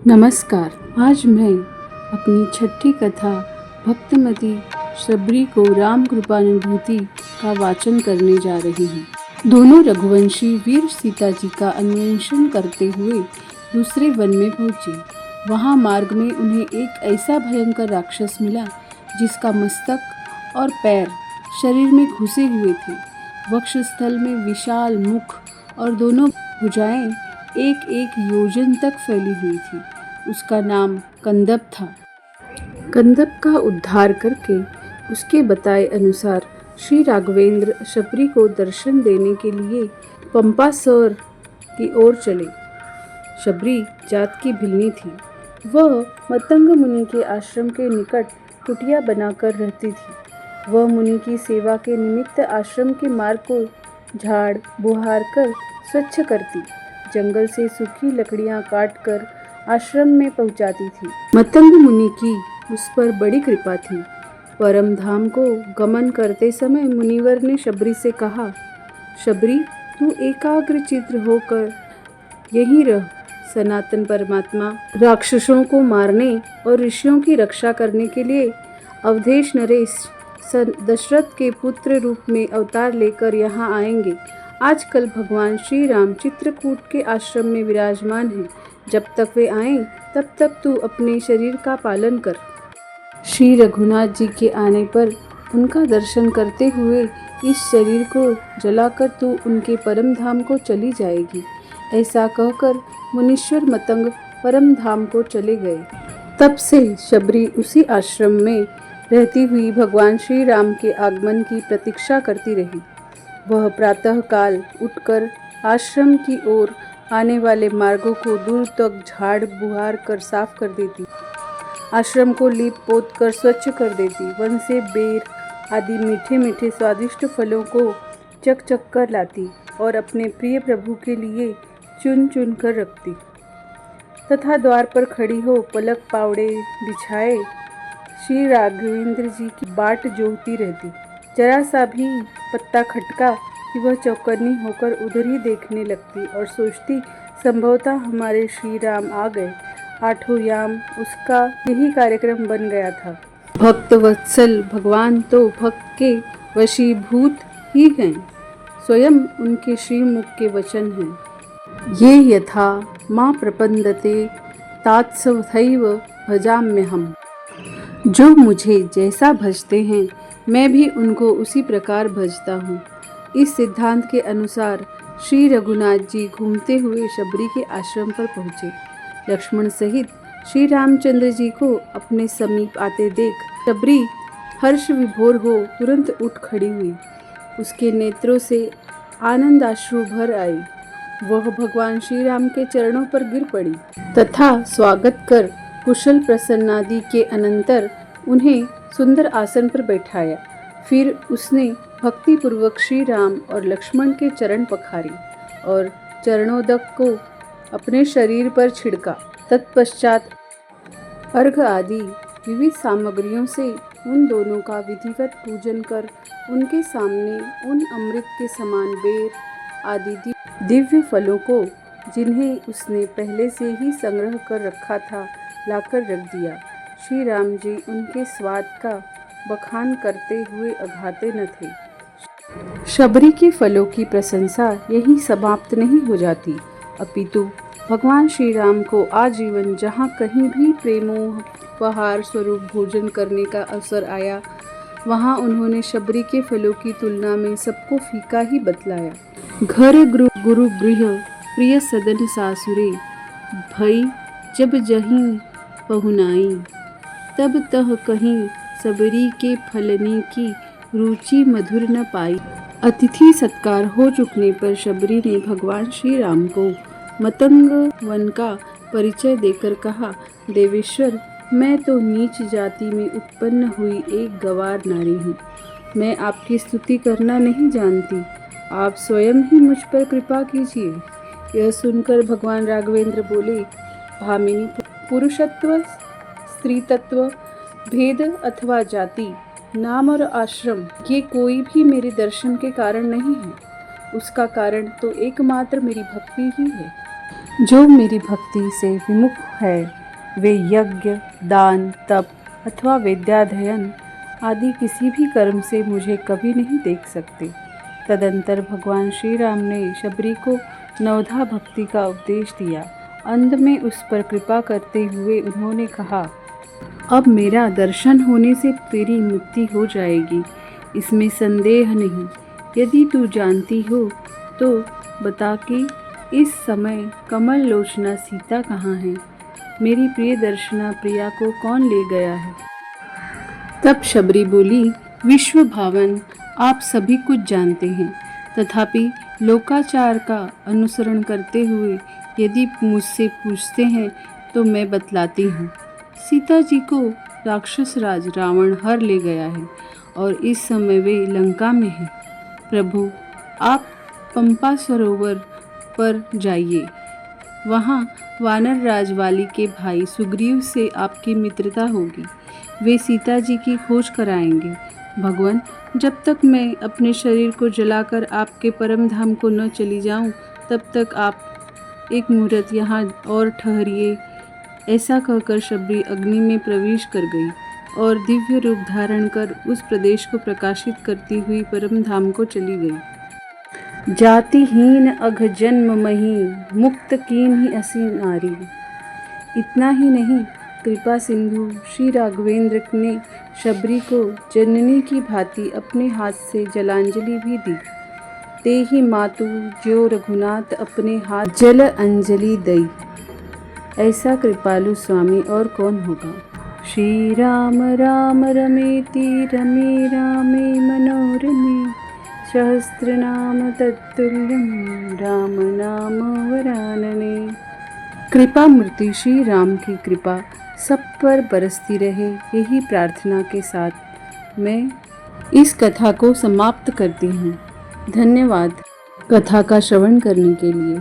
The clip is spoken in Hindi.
नमस्कार। आज मैं अपनी छठी कथा भक्तमती शबरी को राम कृपानुभूति का वाचन करने जा रही हूँ। दोनों रघुवंशी वीर सीता जी का अन्वेषण करते हुए दूसरे वन में पहुँचे। वहाँ मार्ग में उन्हें एक ऐसा भयंकर राक्षस मिला जिसका मस्तक और पैर शरीर में घुसे हुए थे। वक्षस्थल में विशाल मुख और दोनों भुजाएं एक एक योजन तक फैली हुई थी। उसका नाम कंदब था। कंदब का उद्धार करके उसके बताए अनुसार श्री राघवेंद्र शबरी को दर्शन देने के लिए पंपासौर की ओर चले। शबरी जात की भिल्ली थी। वह मतंग मुनि के आश्रम के निकट कुटिया बनाकर रहती थी। वह मुनि की सेवा के निमित्त आश्रम के मार्ग को झाड़ बुहार कर स्वच्छ करती, जंगल से सूखी लकड़ियां काटकर आश्रम में पहुंचाती थी। मतंग मुनि की उस पर बड़ी कृपा थी। परम धाम को गमन करते समय मुनिवर ने शबरी से कहा, शबरी, तू एकाग्र चित्त होकर यहीं रह। सनातन परमात्मा राक्षसों को मारने और ऋषियों की रक्षा करने के लिए अवधेश नरेश दशरथ के पुत्र रूप में अवतार लेकर यहाँ आएंगे। आजकल भगवान श्री राम चित्रकूट के आश्रम में विराजमान हैं। जब तक वे आएं तब तक तू अपने शरीर का पालन कर। श्री रघुनाथ जी के आने पर उनका दर्शन करते हुए इस शरीर को जलाकर तू उनके परम धाम को चली जाएगी। ऐसा कहकर मुनीश्वर मतंग परम धाम को चले गए। तब से शबरी उसी आश्रम में रहती हुई भगवान श्री राम के आगमन की प्रतीक्षा करती रही। वह प्रातः काल उठकर आश्रम की ओर आने वाले मार्गों को दूर तक झाड़ बुहार कर साफ कर देती, आश्रम को लीप पोत कर स्वच्छ कर देती, वन से बेर आदि मीठे मीठे स्वादिष्ट फलों को चक चक कर लाती और अपने प्रिय प्रभु के लिए चुन चुन कर रखती तथा द्वार पर खड़ी हो पलक पावड़े बिछाए श्री राघवेंद्र जी की बाट जोहती रहती। जरा सा भी पत्ता खटका कि वह चौकन्नी होकर उधर ही देखने लगती और सोचती, संभवतः हमारे श्री राम आ गए। आठों याम उसका यही कार्यक्रम बन गया था। भक्त वत्सल भगवान तो भक्त के वशीभूत ही हैं। स्वयं उनके श्रीमुख के वचन हैं, ये यथा माँ प्रपंदते तात्सथैव भजाम्यहम्। जो मुझे जैसा भजते हैं मैं भी उनको उसी प्रकार भजता हूँ। इस सिद्धांत के अनुसार श्री रघुनाथ जी घूमते हुए शबरी के आश्रम पर पहुँचे। लक्ष्मण सहित श्री रामचंद्र जी को अपने समीप आते देख शबरी हर्ष विभोर हो तुरंत उठ खड़ी हुई। उसके नेत्रों से आनंदाश्रु भर आई। वह भगवान श्री राम के चरणों पर गिर पड़ी तथा स्वागत कर कुशल प्रसन्नादि के अनंतर उन्हें सुंदर आसन पर बैठाया। फिर उसने भक्ति पूर्वक श्री राम और लक्ष्मण के चरण पखारे और चरणोदक को अपने शरीर पर छिड़का। तत्पश्चात अर्घ आदि विविध सामग्रियों से उन दोनों का विधिवत पूजन कर उनके सामने उन अमृत के समान बेर आदि दिव्य फलों को, जिन्हें उसने पहले से ही संग्रह कर रखा था, लाकर रख दिया। श्री राम जी उनके स्वाद का बखान करते हुए अघाते न थे। शबरी के फलों की प्रशंसा यही समाप्त नहीं हो जाती, अपितु भगवान श्री राम को आजीवन जहाँ कहीं भी प्रेमोपहार स्वरूप भोजन करने का अवसर आया, वहाँ उन्होंने शबरी के फलों की तुलना में सबको फीका ही बतलाया। घर गुरु गृह प्रिय सदन सासुरे, भई जब जहीं पहुनाई, तब तह कहीं सबरी के फलने की रुचि मधुर न पाई। अतिथि सत्कार हो चुकने पर शबरी ने भगवान श्री राम को मतंग वन का परिचय देकर कहा, देवेश्वर, मैं तो नीच जाति में उत्पन्न हुई एक गंवार नारी हूँ। मैं आपकी स्तुति करना नहीं जानती। आप स्वयं ही मुझ पर कृपा कीजिए। यह सुनकर भगवान राघवेंद्र बोले, भामिनी, पुरुषत्व, स्त्री तत्व, भेद अथवा जाति, नाम और आश्रम, ये कोई भी मेरे दर्शन के कारण नहीं है। उसका कारण तो एकमात्र मेरी भक्ति ही है। जो मेरी भक्ति से विमुख है वे यज्ञ, दान, तप अथवा विद्याध्ययन आदि किसी भी कर्म से मुझे कभी नहीं देख सकते। तदंतर भगवान श्री राम ने शबरी को नवधा भक्ति का उपदेश दिया। अंत में उस पर कृपा करते हुए उन्होंने कहा, अब मेरा दर्शन होने से तेरी मुक्ति हो जाएगी, इसमें संदेह नहीं। यदि तू जानती हो तो बता कि इस समय कमल लोचना सीता कहाँ है? मेरी प्रिय दर्शना प्रिया को कौन ले गया है? तब शबरी बोली, विश्व भावन, आप सभी कुछ जानते हैं, तथापि लोकाचार का अनुसरण करते हुए यदि मुझसे पूछते हैं तो मैं बतलाती हूँ। सीता जी को राक्षस राज रावण हर ले गया है और इस समय वे लंका में हैं। प्रभु, आप पंपा सरोवर पर जाइए, वहाँ वानर राज वाली के भाई सुग्रीव से आपकी मित्रता होगी। वे सीता जी की खोज कराएंगे। भगवान, जब तक मैं अपने शरीर को जलाकर आपके परम धाम को न चली जाऊं, तब तक आप एक मुहूर्त यहाँ और ठहरिए। ऐसा कहकर शबरी अग्नि में प्रवेश कर गई और दिव्य रूप धारण कर उस प्रदेश को प्रकाशित करती हुई परम धाम को चली गई। जातिहीन अघ जन्म मही, मुक्त कीन ही असी नारी। इतना ही नहीं, कृपा सिंधु श्री राघवेंद्र ने शबरी को जननी की भांति अपने हाथ से जलांजलि भी दी। ते ही मातु ज्यो रघुनाथ अपने हाथ जल अंजलि दई। ऐसा कृपालु स्वामी और कौन होगा? श्री राम राम रमेति रमे रामे मनोरमे, सहस्रनाम तत्तुल्यं राम नाम वरानने। कृपा मूर्ति श्री राम की कृपा सब पर बरसती रहे, यही प्रार्थना के साथ मैं इस कथा को समाप्त करती हूँ। धन्यवाद कथा का श्रवण करने के लिए।